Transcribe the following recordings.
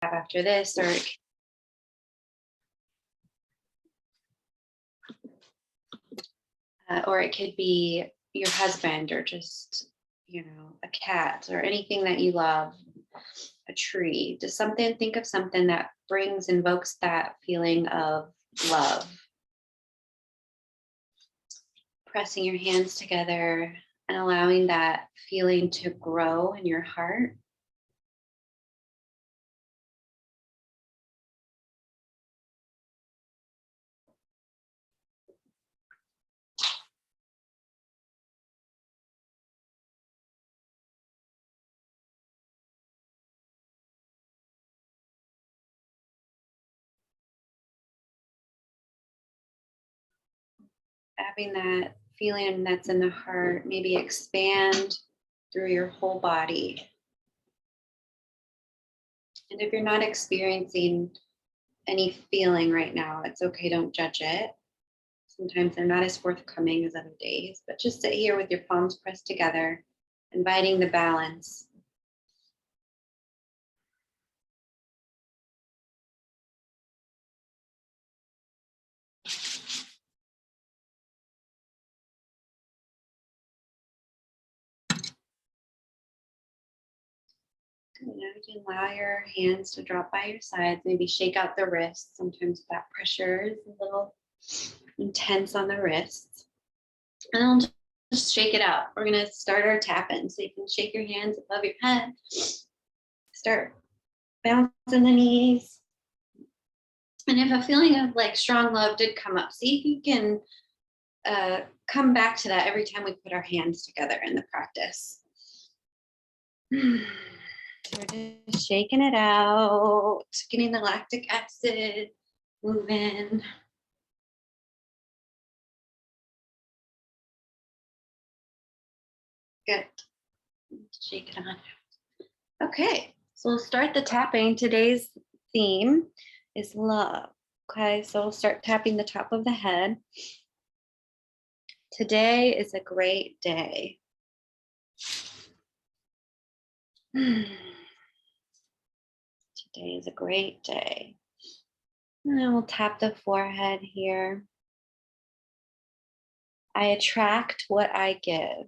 after this, or it could be your husband, or just, a cat, or anything that you love, a tree, just something. Think of something that invokes that feeling of love. Pressing your hands together and allowing that feeling to grow in your heart. Having that feeling that's in the heart maybe expand through your whole body. And if you're not experiencing any feeling right now, it's okay, don't judge it. Sometimes they're not as forthcoming as other days, but just sit here with your palms pressed together, inviting the balance. You can allow your hands to drop by your sides, maybe shake out the wrists. Sometimes that pressure is a little intense on the wrists. And I'll just shake it out. We're going to start our tapping. So you can shake your hands above your head. Start bouncing the knees. And if a feeling of like strong love did come up, see if you can come back to that every time we put our hands together in the practice. We're just shaking it out, getting the lactic acid moving. Good. Shake it on. Okay, so we'll start the tapping. Today's theme is love. Okay, so we'll start tapping the top of the head. Today is a great day. Today is a great day. And then we'll tap the forehead here. I attract what I give.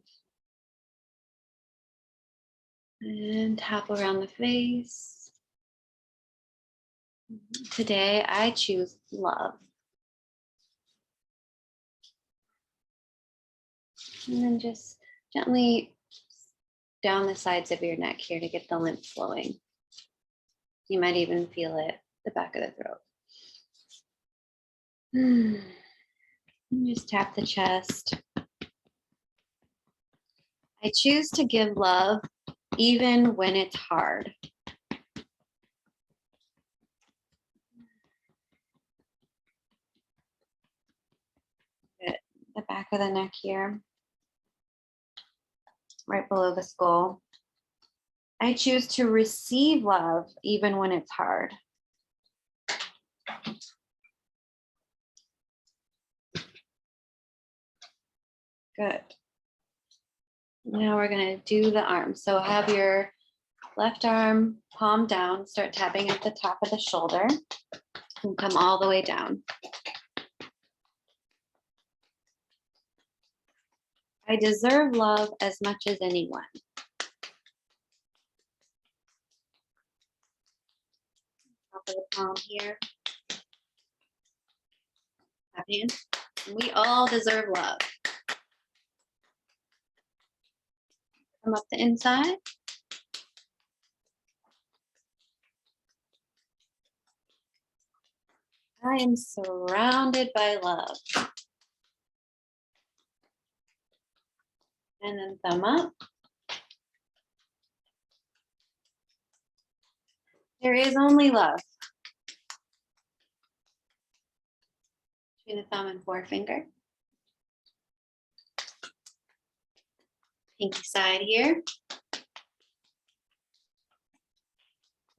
And tap around the face. Today I choose love. And then just gently down the sides of your neck here to get the lymph flowing. You might even feel it at the back of the throat. And just tap the chest. I choose to give love even when it's hard. Good. The back of the neck here, right below the skull. I choose to receive love even when it's hard. Good. Now we're going to do the arms. So have your left arm palm down, start tapping at the top of the shoulder, and come all the way down. I deserve love as much as anyone. Top of the palm here. Tapping. We all deserve love. Come up the inside. I am surrounded by love. And then thumb up. There is only love. Between the thumb and forefinger. Pinky side here.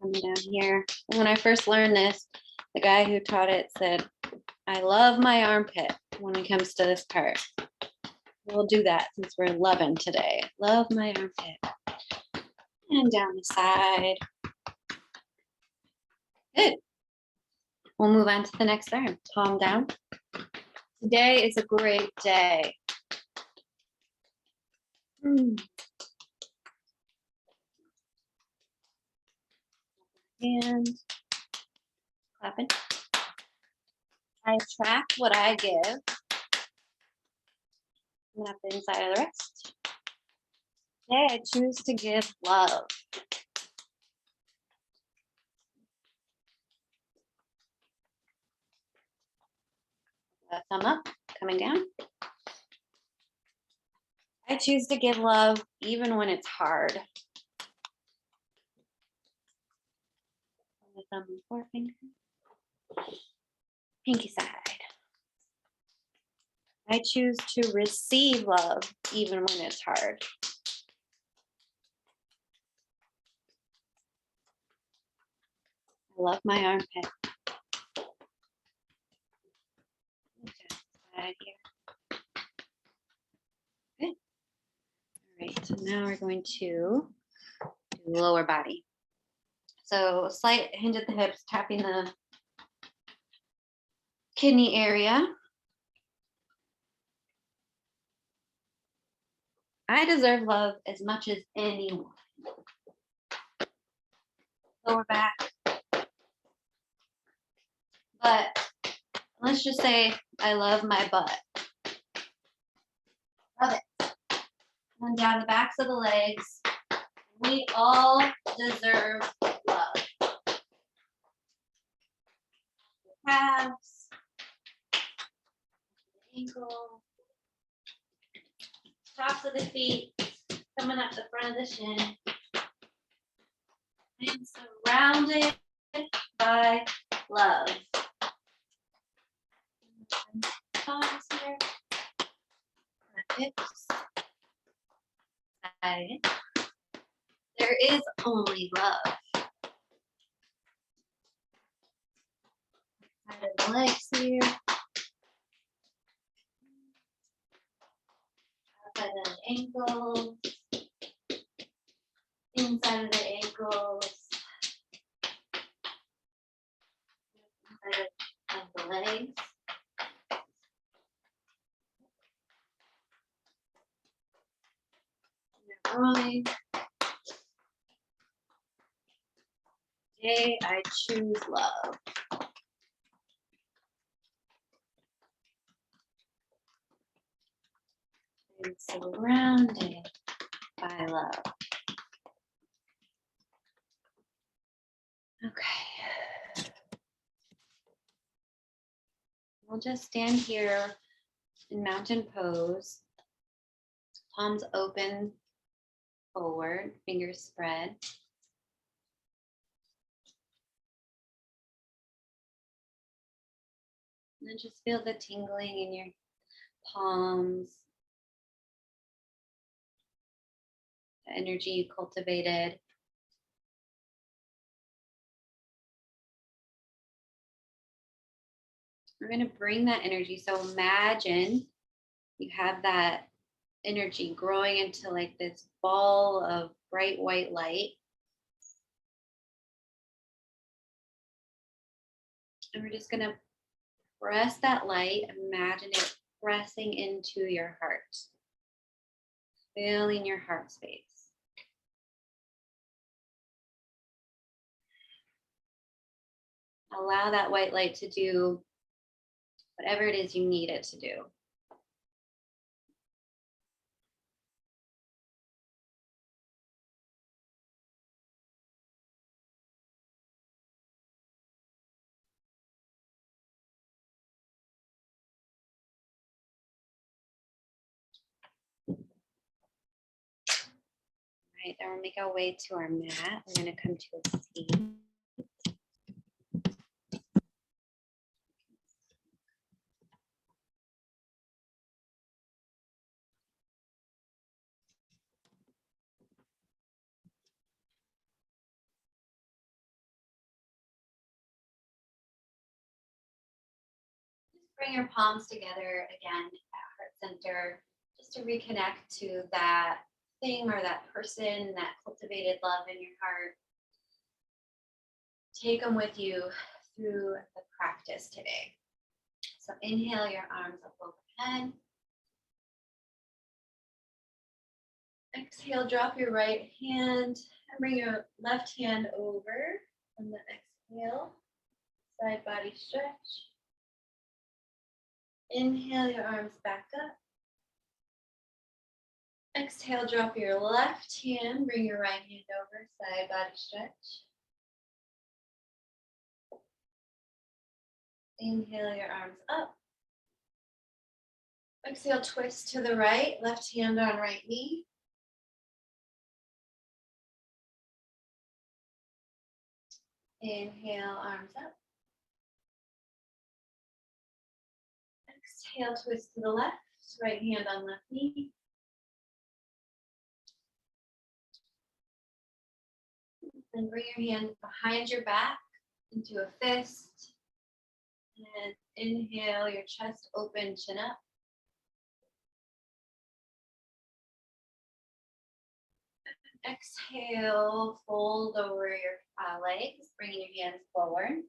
Coming down here. And when I first learned this, the guy who taught it said, I love my armpit when it comes to this part. We'll do that since we're loving today. Love my armpit. And down the side. Good. We'll move on to the next arm. Palm down. Today is a great day. And clapping. I track what I give. And up the inside of the wrist. Today I choose to give love. Thumb up, coming down. I choose to give love even when it's hard. Thumb and forefinger. Pinky side. I choose to receive love even when it's hard. I love my armpit. Side here. Good. All right, so now we're going to do lower body. So slight hinge at the hips, tapping the kidney area. I deserve love as much as anyone. Lower back. But let's just say I love my butt. Love it. And down the backs of the legs. We all deserve love. Calves, ankle, tops of the feet, coming up the front of the shin. And surrounded by love. Palms here. Hips. Side. There is only love. Side of the legs here. Outside of the ankles. Inside of the ankles. Inside of the legs. Groin. Today I choose love. And surrounded by love. Okay. We'll just stand here in mountain pose. Palms open forward, fingers spread. And then just feel the tingling in your palms, the energy you cultivated. We're going to bring that energy. So imagine you have that energy growing into like this ball of bright white light. And we're just going to press that light. Imagine it pressing into your heart, filling your heart space. Allow that white light to do whatever it is you need it to do. All right, then we'll make our way to our mat. We're going to come to a seat. Just bring your palms together again at heart center, just to reconnect to that thing or that person, that cultivated love in your heart. take them with you through the practice today. So inhale your arms up overhead. Exhale, drop your right hand and bring your left hand over on the exhale. Side body stretch. Inhale your arms back up. Exhale, drop your left hand, bring your right hand over, side body stretch. Inhale your arms up. Exhale, twist to the right, left hand on right knee. Inhale, arms up. Exhale, twist to the left, right hand on left knee. Then bring your hands behind your back into a fist. And inhale, your chest open, chin up. Exhale, fold over your legs, bringing your hands forward.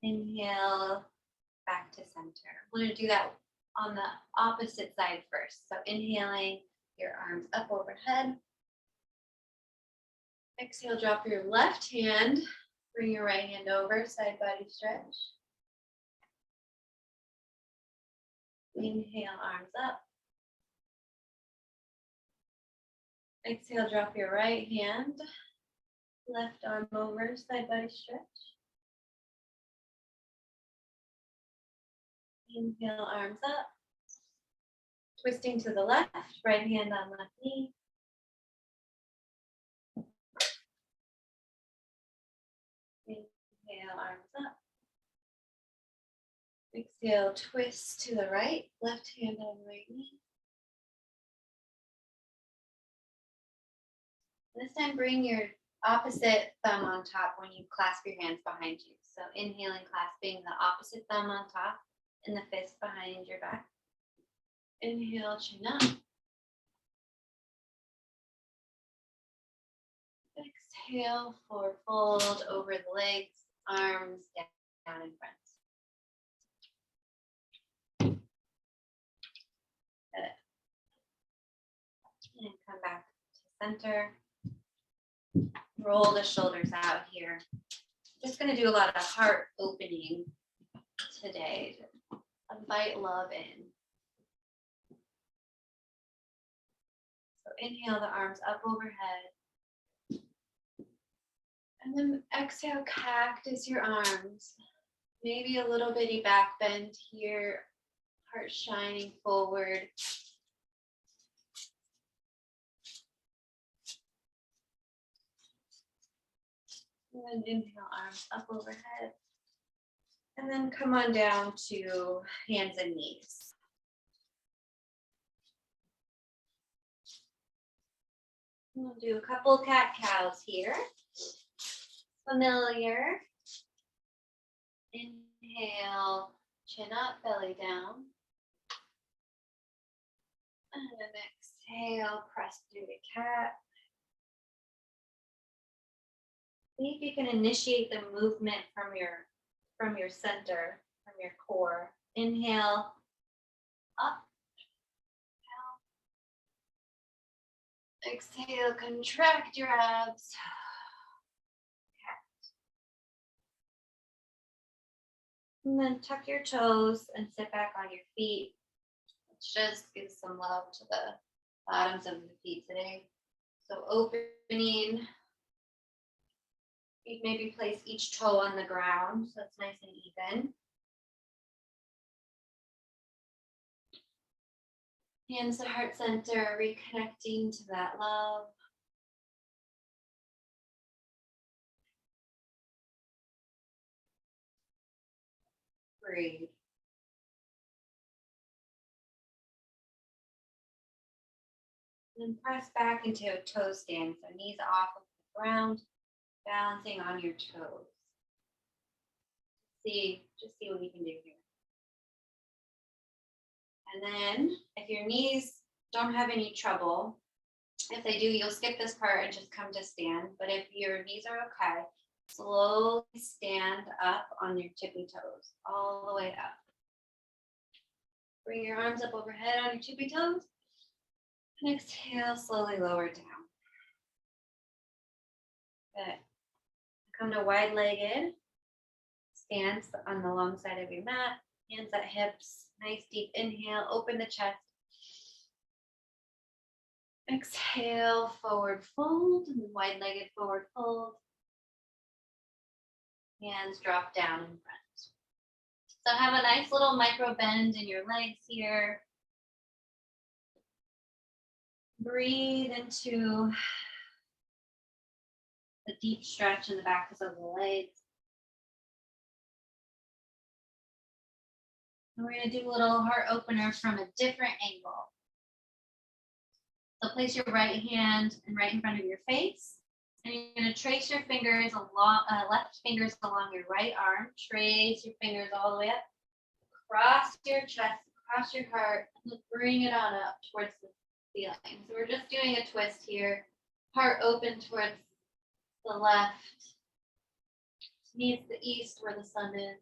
Inhale, back to center. We're going to do that on the opposite side first. So inhaling, your arms up overhead. Exhale, drop your left hand, bring your right hand over, side body stretch. Inhale, arms up. Exhale, drop your right hand, left arm over, side body stretch. Inhale, arms up. Twisting to the left, right hand on left knee. Inhale, arms up. Exhale, twist to the right, left hand on right knee. This time, bring your opposite thumb on top when you clasp your hands behind you. So inhaling, clasping the opposite thumb on top and the fist behind your back. Inhale, chin up. Exhale, forward fold over the legs, arms down in front. And come back to center. Roll the shoulders out here. Just going to do a lot of heart opening today. Invite love in. So inhale the arms up overhead. And then exhale, cactus your arms. Maybe a little bitty back bend here. Heart shining forward. And then inhale, arms up overhead. And then come on down to hands and knees. We'll do a couple cat-cows here. Familiar. Inhale, chin up, belly down. And then exhale, press through the cat. See if you can initiate the movement from your center, from your core. Inhale, up, down. Exhale, contract your abs. Cat. And then tuck your toes and sit back on your feet. Let's just give some love to the bottoms of the feet today. So opening. You maybe place each toe on the ground so it's nice and even. Hands to heart center, reconnecting to that love. Breathe. And press back into a toe stand, so knees off of the ground, balancing on your toes. Just see what you can do here. And then if your knees don't have any trouble, If they do, you'll skip this part and just come to stand. But if your knees are okay, slowly stand up on your tippy toes, all the way up. Bring your arms up overhead on your tippy toes. And exhale, slowly lower down. Good. Come to wide-legged stance on the long side of your mat. Hands at hips. Nice deep inhale. Open the chest. Exhale, forward fold, and wide-legged forward fold. Hands drop down in front. So have a nice little micro bend in your legs here. Breathe into the deep stretch in the backs of the legs. And we're going to do a little heart opener from a different angle. So place your right hand and right in front of your face. And you're going to trace your fingers along, left fingers along your right arm. Trace your fingers all the way up. Cross your chest, cross your heart, and bring it on up towards the ceiling. So we're just doing a twist here. Heart open towards the left. Meets the east where the sun is.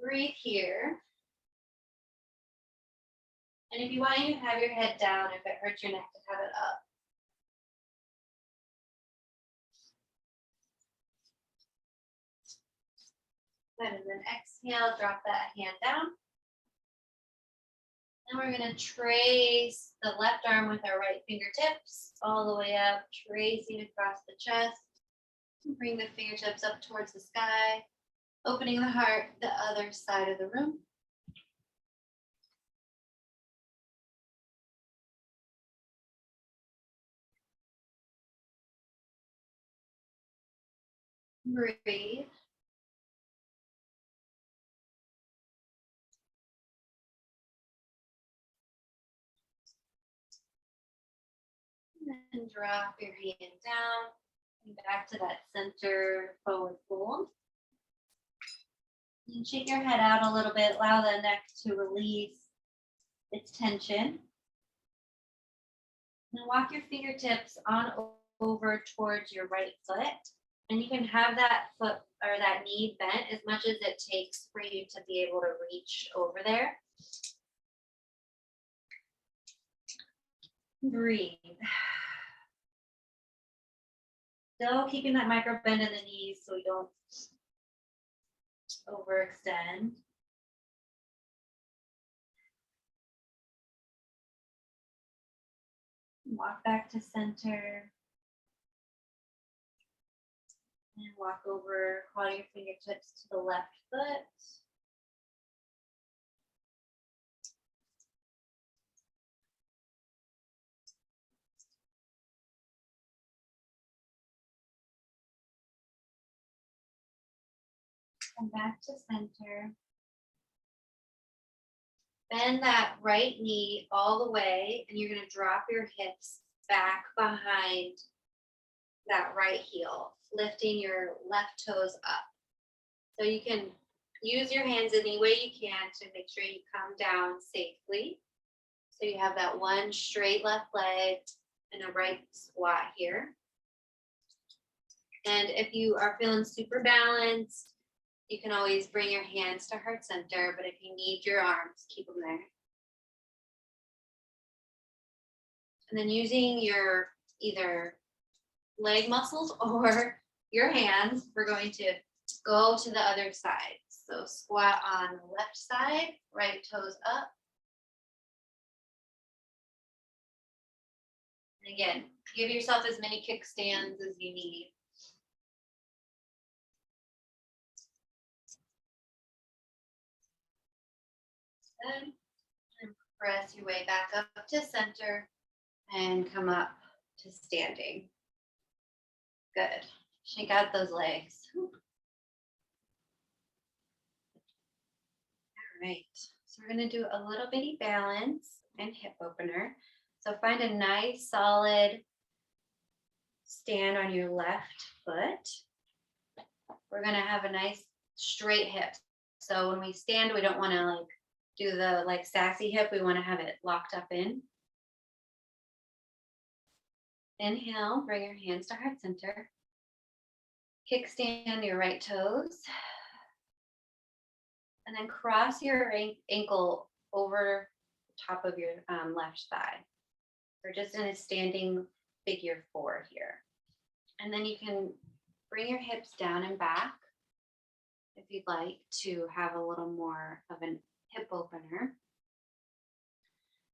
Breathe here. And if you want, you can have your head down. If it hurts your neck, to have it up. Good. And then exhale, drop that hand down. And we're going to trace the left arm with our right fingertips all the way up, tracing across the chest. Bring the fingertips up towards the sky, opening the heart the other side of the room. Breathe. And drop your hand down. And back to that center forward fold. And shake your head out a little bit. Allow the neck to release its tension. And walk your fingertips on over towards your right foot. And you can have that foot or that knee bent as much as it takes for you to be able to reach over there. Breathe. Still keeping that micro bend in the knees so we don't overextend. Walk back to center. And walk over, crawl your fingertips to the left foot. Come back to center. Bend that right knee all the way, and you're going to drop your hips back behind that right heel, lifting your left toes up. So you can use your hands any way you can to make sure you come down safely. So you have that one straight left leg and a right squat here. And if you are feeling super balanced, you can always bring your hands to heart center, but if you need your arms, keep them there. And then using your either leg muscles or your hands, we're going to go to the other side. So squat on the left side, right toes up. And again, give yourself as many kickstands as you need. Good. And press your way back up to center and come up to standing. Good. Shake out those legs. All right. So we're going to do a little bitty balance and hip opener. So find a nice solid stand on your left foot. We're going to have a nice straight hip. So when we stand, we don't want to like do the like sassy hip. We want to have it locked up in. Inhale, bring your hands to heart center. Kickstand your right toes. And then cross your ankle over the top of your left thigh. We're just in a standing figure 4 here. And then you can bring your hips down and back if you'd like to have a little more of an hip opener.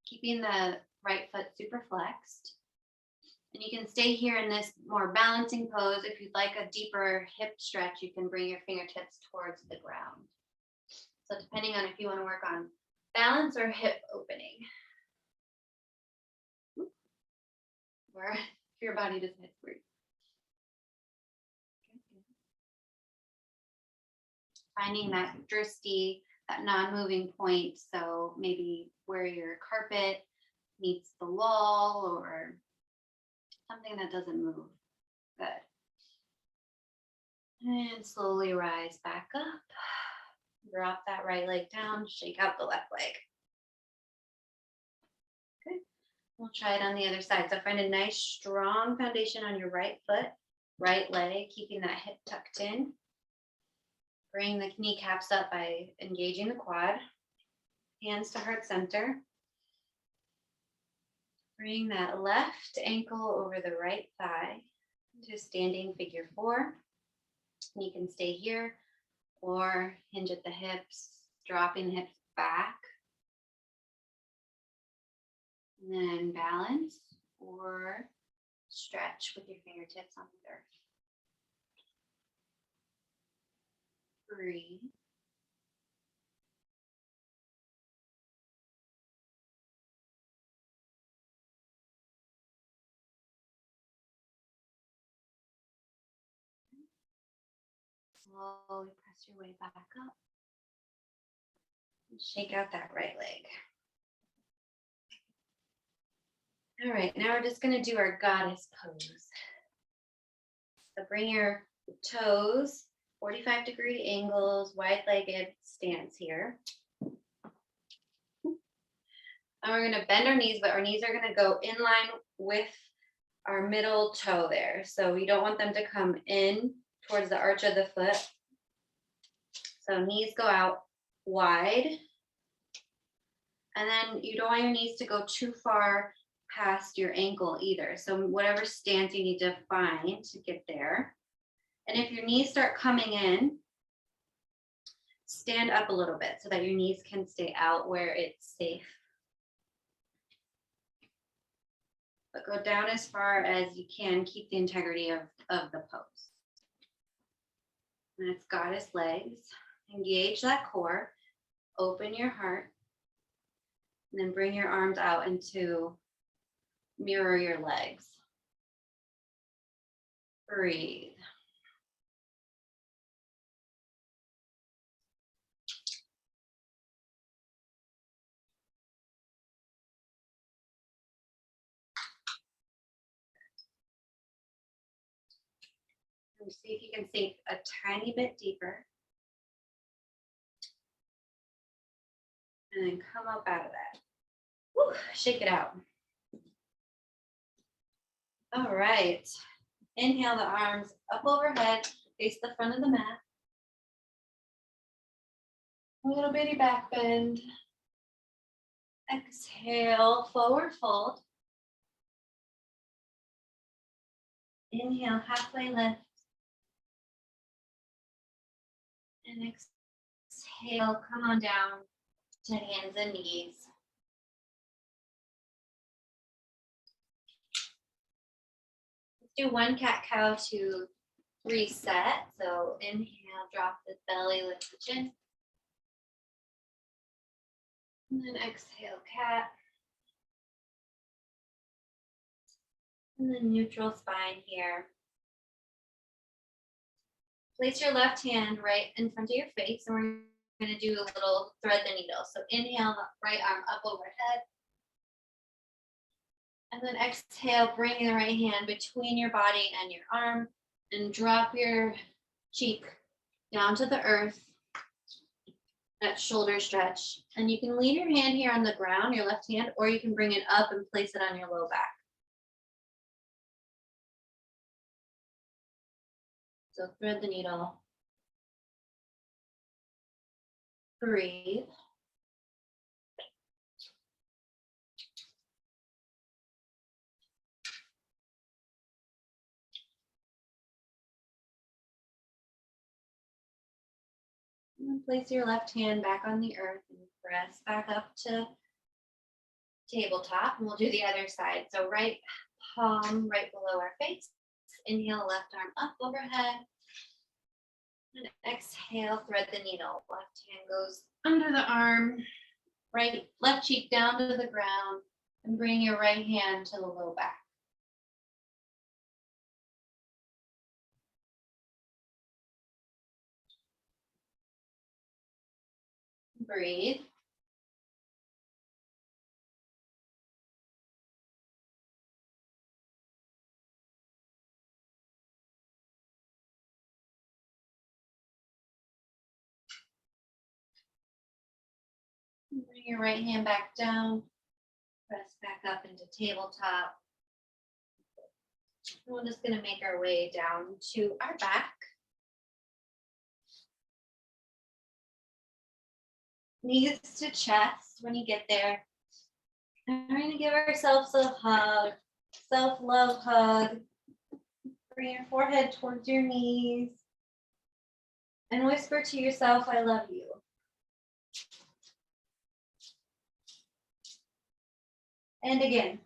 Keeping the right foot super flexed. And you can stay here in this more balancing pose. If you'd like a deeper hip stretch, you can bring your fingertips towards the ground. So depending on if you want to work on balance or hip opening. Or if your body doesn't hit for you. Finding that drishti, that non-moving point. So maybe where your carpet meets the wall or something that doesn't move. Good. And slowly rise back up. Drop that right leg down, shake out the left leg. Good. We'll try it on the other side. So find a nice strong foundation on your right foot, right leg, keeping that hip tucked in. Bring the kneecaps up by engaging the quad. Hands to heart center. Bring that left ankle over the right thigh to standing figure 4. You can stay here or hinge at the hips, dropping the hips back. And then balance or stretch with your fingertips on the earth. Breathe. Slowly press your way back up. And shake out that right leg. All right, now we're just going to do our goddess pose. So bring your toes, 45-degree angles, wide-legged stance here. And we're going to bend our knees, but our knees are going to go in line with our middle toe there. So we don't want them to come in towards the arch of the foot. So knees go out wide. And then you don't want your knees to go too far past your ankle either. So whatever stance you need to find to get there. And if your knees start coming in, stand up a little bit so that your knees can stay out where it's safe. But go down as far as you can, keep the integrity of the pose. And it's goddess legs. Engage that core, open your heart, and then bring your arms out into mirror your legs. Breathe. And see if you can sink a tiny bit deeper. And then come up out of that. Woo, shake it out. All right. Inhale the arms up overhead, face the front of the mat. A little bitty back bend. Exhale, forward fold. Inhale, halfway lift. And exhale, come on down to hands and knees. Let's do one cat-cow to reset. So inhale, drop the belly, lift the chin. And then exhale, cat. And then neutral spine here. Place your left hand right in front of your face, and we're going to do a little thread the needle. So inhale, right arm up overhead. And then exhale, bring the right hand between your body and your arm, and drop your cheek down to the earth. That shoulder stretch. And you can leave your hand here on the ground, your left hand, or you can bring it up and place it on your low back. So thread the needle. Breathe. And then place your left hand back on the earth and press back up to tabletop. And we'll do the other side. So right palm right below our face. Inhale, left arm up overhead. And exhale, thread the needle. Left hand goes under the arm. Right, left cheek down to the ground. And bring your right hand to the low back. Breathe. Bring your right hand back down. Press back up into tabletop. And we're just going to make our way down to our back. Knees to chest when you get there. And we're going to give ourselves a hug, self-love hug. Bring your forehead towards your knees. And whisper to yourself, I love you. And again,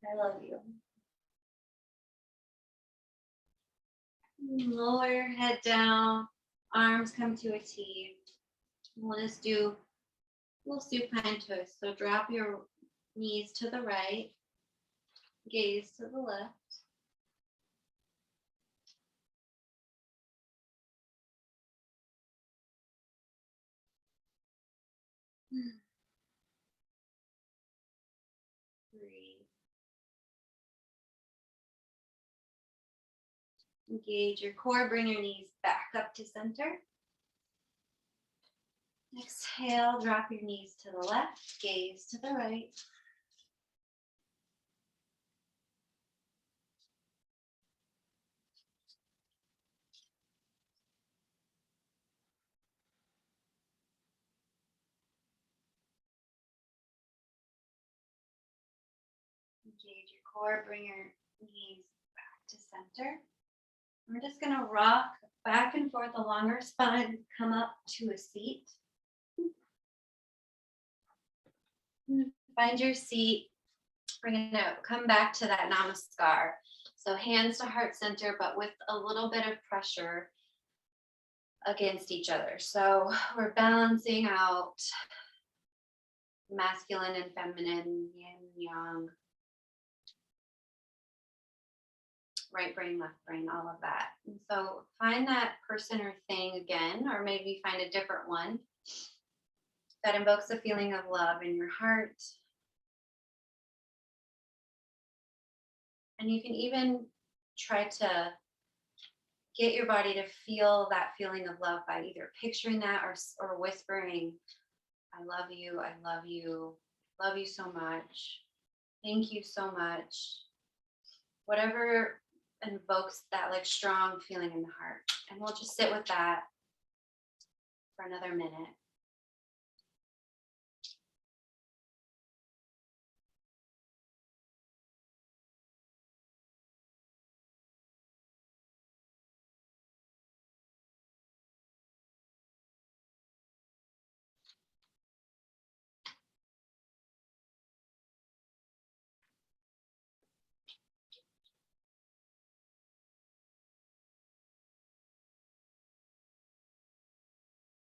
I love you. Lower your head down, arms come to a T. We'll just do a little supine twist. So drop your knees to the right, gaze to the left. Breathe. Engage your core, bring your knees back up to center. Exhale, drop your knees to the left, gaze to the right. Engage your core, bring your knees back to center. We're just going to rock back and forth along our spine, come up to a seat. Find your seat. We're going to come back to that namaskar. So hands to heart center, but with a little bit of pressure against each other. So we're balancing out masculine and feminine, yin, yang, right brain, left brain, all of that. And so find that person or thing again, or maybe find a different one that invokes a feeling of love in your heart. And you can even try to get your body to feel that feeling of love by either picturing that or whispering, I love you, love you so much, thank you so much. Whatever invokes that like strong feeling in the heart. And we'll just sit with that for another minute.